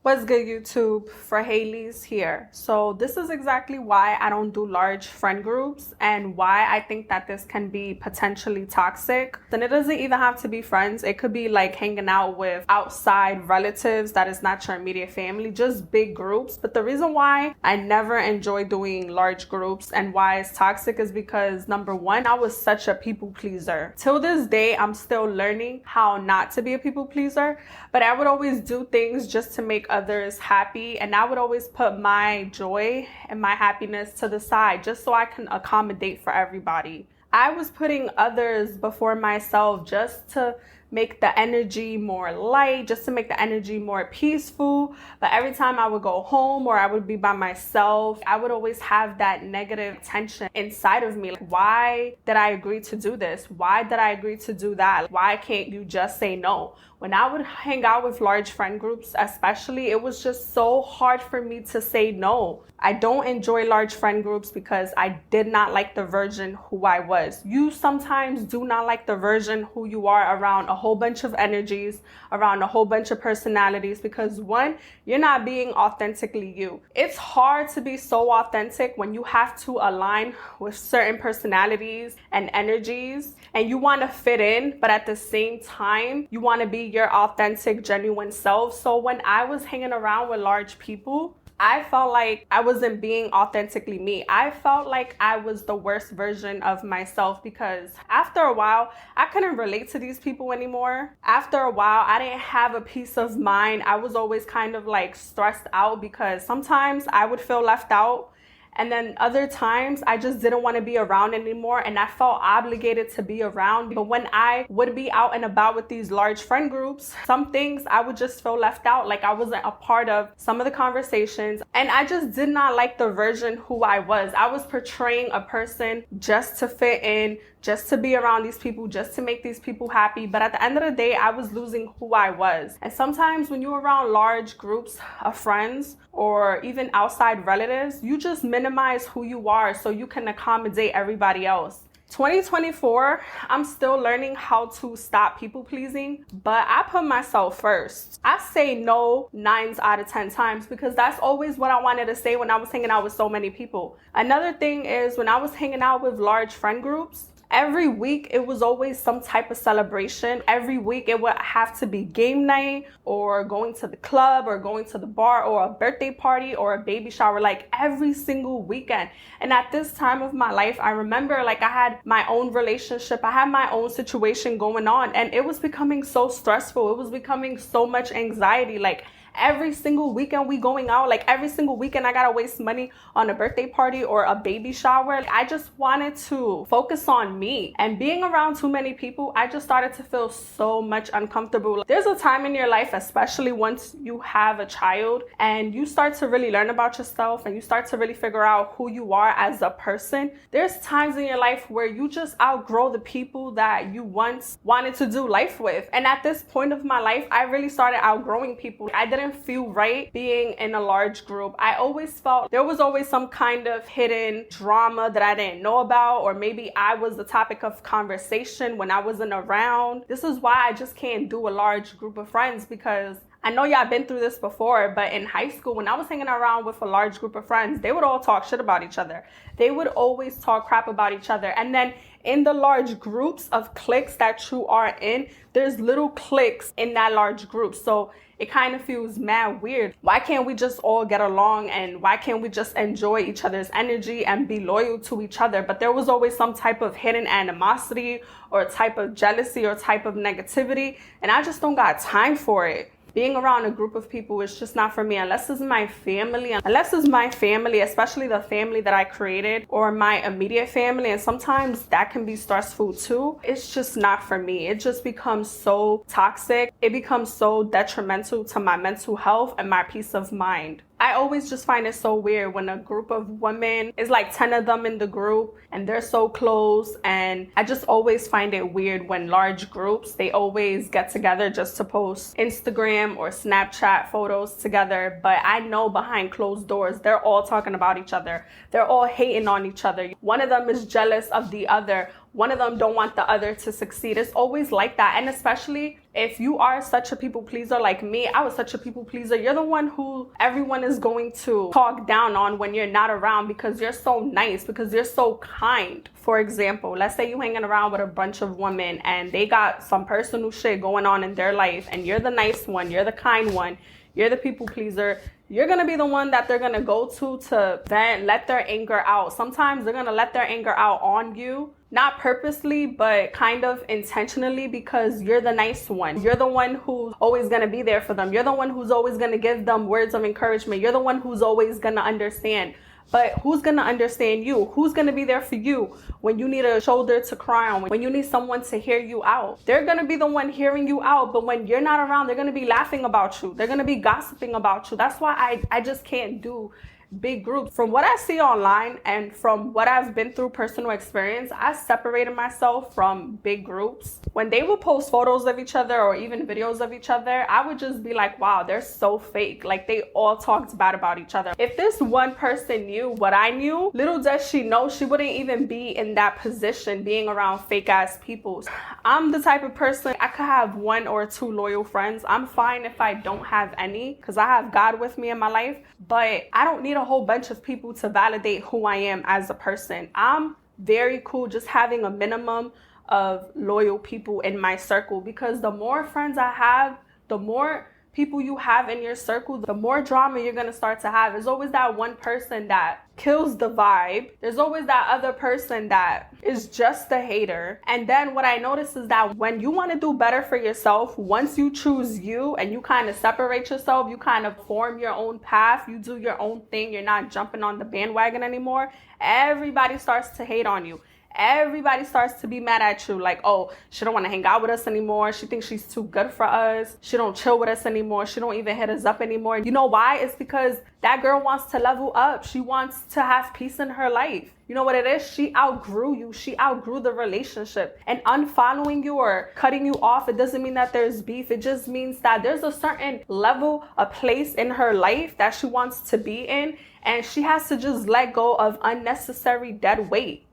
What's good, YouTube? For Haley's here. So this is exactly why I don't do large friend groups and why I think that this can be potentially toxic. And it doesn't even have to be friends. It could be like hanging out with outside relatives that is not your immediate family, just big groups. But the reason why I never enjoy doing large groups and why it's toxic is because number one, I was such a people pleaser. Till this day, I'm still learning how not to be a people pleaser, but I would always do things just to make others happy, and I would always put my joy and my happiness to the side just so I can accommodate for everybody. I was putting others before myself just to make the energy more light, just to make the energy more peaceful. But every time I would go home or I would be by myself, I would always have that negative tension inside of me. Like, why did I agree to do this? Why did I agree to do that? Why can't you just say no? When I would hang out with large friend groups, especially, it was just so hard for me to say no. I don't enjoy large friend groups because I did not like the version who I was. You sometimes do not like the version who you are around a whole bunch of energies, around a whole bunch of personalities, because one, you're not being authentically you. It's hard to be so authentic when you have to align with certain personalities and energies and you want to fit in, but at the same time, you want to be your authentic, genuine self. So when I was hanging around with large people, I felt like I wasn't being authentically me. I felt like I was the worst version of myself because after a while, I couldn't relate to these people anymore. After a while, I didn't have a peace of mind. I was always kind of like stressed out because sometimes I would feel left out. And then other times I just didn't want to be around anymore and I felt obligated to be around. But when I would be out and about with these large friend groups, some things I would just feel left out, like I wasn't a part of some of the conversations. And I just did not like the version who I was. I was portraying a person just to fit in, just to be around these people, just to make these people happy. But at the end of the day, I was losing who I was. And sometimes when you're around large groups of friends or even outside relatives, you just minimize who you are so you can accommodate everybody else. 2024, I'm still learning how to stop people pleasing, but I put myself first. I say no 9 out of 10 times because that's always what I wanted to say when I was hanging out with so many people. Another thing is when I was hanging out with large friend groups, every week, it was always some type of celebration. Every week, it would have to be game night or going to the club or going to the bar or a birthday party or a baby shower, like every single weekend. And at this time of my life, I remember like I had my own relationship. I had my own situation going on and it was becoming so stressful. It was becoming so much anxiety. Like every single weekend we going out, like every single weekend I gotta waste money on a birthday party or a baby shower. Like, I just wanted to focus on me, and being around too many people, I just started to feel so much uncomfortable. There's a time in your life, especially once you have a child and you start to really learn about yourself and you start to really figure out who you are as a person. There's times in your life where you just outgrow the people that you once wanted to do life with. And at this point of my life, I really started outgrowing people. I didn't feel right being in a large group. I always felt there was always some kind of hidden drama that I didn't know about, or maybe I was the topic of conversation when I wasn't around. This is why I just can't do a large group of friends, because I know y'all been through this before, but in high school, when I was hanging around with a large group of friends, they would all talk shit about each other. They would always talk crap about each other. And then in the large groups of cliques that you are in, there's little cliques in that large group. So it kind of feels mad weird. Why can't we just all get along and why can't we just enjoy each other's energy and be loyal to each other? But there was always some type of hidden animosity or type of jealousy or type of negativity, and I just don't got time for it. Being around a group of people is just not for me unless it's my family. Unless it's my family, especially the family that I created or my immediate family. And sometimes that can be stressful too. It's just not for me. It just becomes so toxic. It becomes so detrimental to my mental health and my peace of mind. I always just find it so weird when a group of women, it's like 10 of them in the group and they're so close. And I just always find it weird when large groups, they always get together just to post Instagram or Snapchat photos together. But I know behind closed doors, they're all talking about each other. They're all hating on each other. One of them is jealous of the other. one of them don't want the other to succeed. It's always like that. And especially if you are such a people pleaser like me, I was such a people pleaser. You're the one who everyone is going to talk down on when you're not around because you're so nice, because you're so kind. For example, let's say you're hanging around with a bunch of women and they got some personal shit going on in their life, and you're the nice one, you're the kind one, you're the people pleaser. You're going to be the one that they're going to go to vent, let their anger out. Sometimes they're going to let their anger out on you, not purposely, but kind of intentionally, because you're the nice one. You're the one who's always going to be there for them. You're the one who's always going to give them words of encouragement. You're the one who's always going to understand. But who's going to understand you? Who's going to be there for you when you need a shoulder to cry on, when you need someone to hear you out? They're going to be the one hearing you out. But when you're not around, they're going to be laughing about you. They're going to be gossiping about you. That's why I just can't do big groups. From what I see online and from what I've been through personal experience, I separated myself from big groups. When they would post photos of each other or even videos of each other, I would just be like, wow, they're so fake. Like, they all talked bad about each other. If this one person knew what I knew, little does she know she wouldn't even be in that position, being around fake ass people. I'm the type of person, I could have 1 or 2 loyal friends. I'm fine if I don't have any, because I have God with me in my life. But I don't need a whole bunch of people to validate who I am as a person. I'm very cool just having a minimum of loyal people in my circle, because the more friends I have, the more people you have in your circle, the more drama you're going to start to have. There's always that one person that kills the vibe. There's always that other person that is just a hater. And then what I notice is that when you want to do better for yourself, once you choose you and you kind of separate yourself, you kind of form your own path, you do your own thing, you're not jumping on the bandwagon anymore, everybody starts to hate on you. Everybody starts to be mad at you, like, oh, she don't want to hang out with us anymore. She thinks she's too good for us. She don't chill with us anymore. She don't even hit us up anymore. You know why? It's because that girl wants to level up. She wants to have peace in her life. You know what it is? She outgrew you. She outgrew the relationship. And unfollowing you or cutting you off, it doesn't mean that there's beef. It just means that there's a certain level, a place in her life that she wants to be in. And she has to just let go of unnecessary dead weight.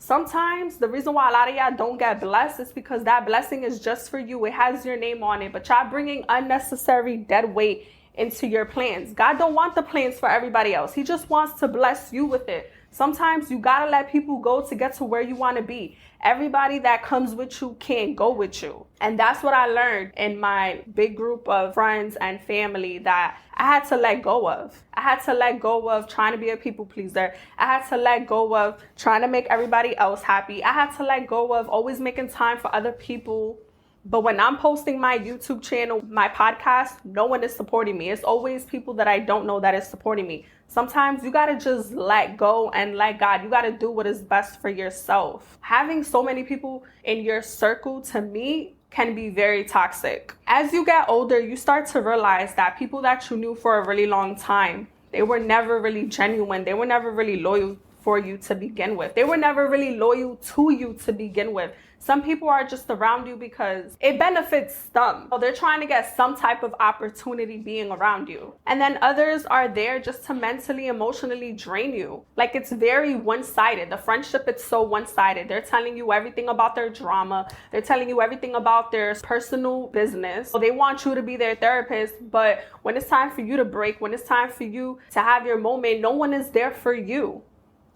Sometimes the reason why a lot of y'all don't get blessed is because that blessing is just for you. It has your name on it, but y'all bringing unnecessary dead weight into your plans. God don't want the plans for everybody else. He just wants to bless you with it. Sometimes you gotta let people go to get to where you want to be. Everybody that comes with you can't go with you. And that's what I learned in my big group of friends and family that I had to let go of. I had to let go of trying to be a people pleaser. I had to let go of trying to make everybody else happy. I had to let go of always making time for other people. But when I'm posting my YouTube channel, my podcast, no one is supporting me. It's always people that I don't know that is supporting me. Sometimes you got to just let go and let God. You got to do what is best for yourself. Having so many people in your circle, to me, can be very toxic. As you get older, you start to realize that people that you knew for a really long time, they were never really genuine. They were never really loyal for you to begin with. They were never really loyal to you to begin with. Some people are just around you because it benefits them. So they're trying to get some type of opportunity being around you. And then others are there just to mentally, emotionally drain you. Like, it's very one-sided. The friendship, it's so one-sided. They're telling you everything about their drama. They're telling you everything about their personal business. So they want you to be their therapist. But when it's time for you to break, when it's time for you to have your moment, no one is there for you.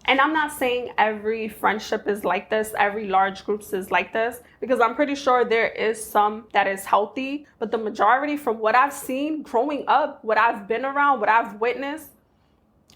And I'm not saying every friendship is like this, every large group is like this, because I'm pretty sure there is some that is healthy. But the majority, from what I've seen growing up, what I've been around, what I've witnessed,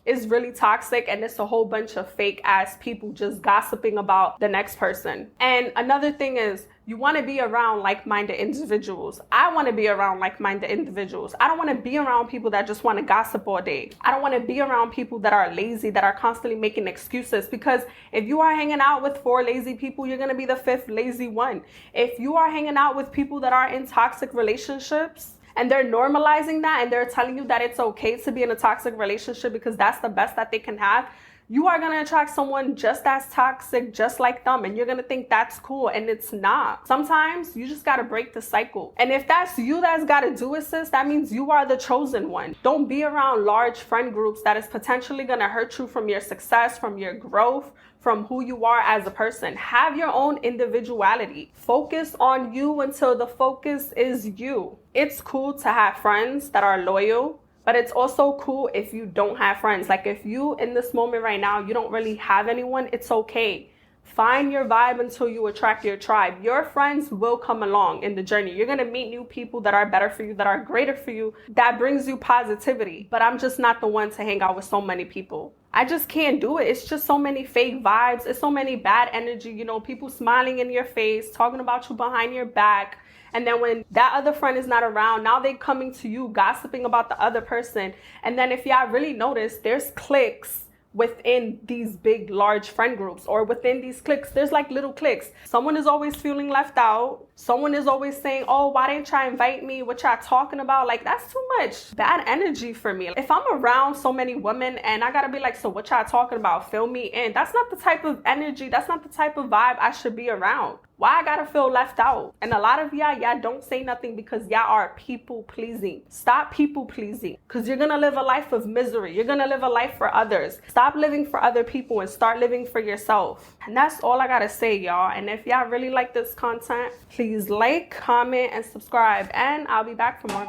is really toxic, and it's a whole bunch of fake ass people just gossiping about the next person. And another thing is, you want to be around like-minded individuals. I want to be around like-minded individuals. I don't want to be around people that just want to gossip all day. I don't want to be around people that are lazy, that are constantly making excuses, because if you are hanging out with 4 lazy people, you're going to be the 5th lazy one. If you are hanging out with people that are in toxic relationships, and they're normalizing that, and they're telling you that it's okay to be in a toxic relationship because that's the best that they can have, you are going to attract someone just as toxic, just like them, and you're going to think that's cool, and it's not. Sometimes you just got to break the cycle. And if that's you that's got to do it, sis, that means you are the chosen one. Don't be around large friend groups that is potentially going to hurt you from your success, from your growth, from who you are as a person. Have your own individuality. Focus on you until the focus is you. It's cool to have friends that are loyal, but it's also cool if you don't have friends. Like if you in this moment right now, you don't really have anyone, it's okay. Find your vibe until you attract your tribe. Your friends will come along in the journey. You're going to meet new people that are better for you, that are greater for you, that brings you positivity. But I'm just not the one to hang out with so many people. I just can't do it. It's just so many fake vibes. It's so many bad energy, you know, people smiling in your face, talking about you behind your back. And then when that other friend is not around, now they coming to you, gossiping about the other person. And then if y'all really notice, there's cliques within these big, large friend groups, or within these cliques, there's like little cliques. Someone is always feeling left out. Someone is always saying, oh, why didn't y'all invite me? What y'all talking about? Like, that's too much bad energy for me. If I'm around so many women and I gotta be like, so what y'all talking about? Fill me in. That's not the type of energy. That's not the type of vibe I should be around. Why I gotta feel left out? And a lot of y'all don't say nothing because y'all are people pleasing. Stop people pleasing, because you're gonna live a life of misery. You're gonna live a life for others. Stop living for other people and start living for yourself. And that's all I gotta say, y'all. And if y'all really like this content, please like, comment, and subscribe. And I'll be back for more.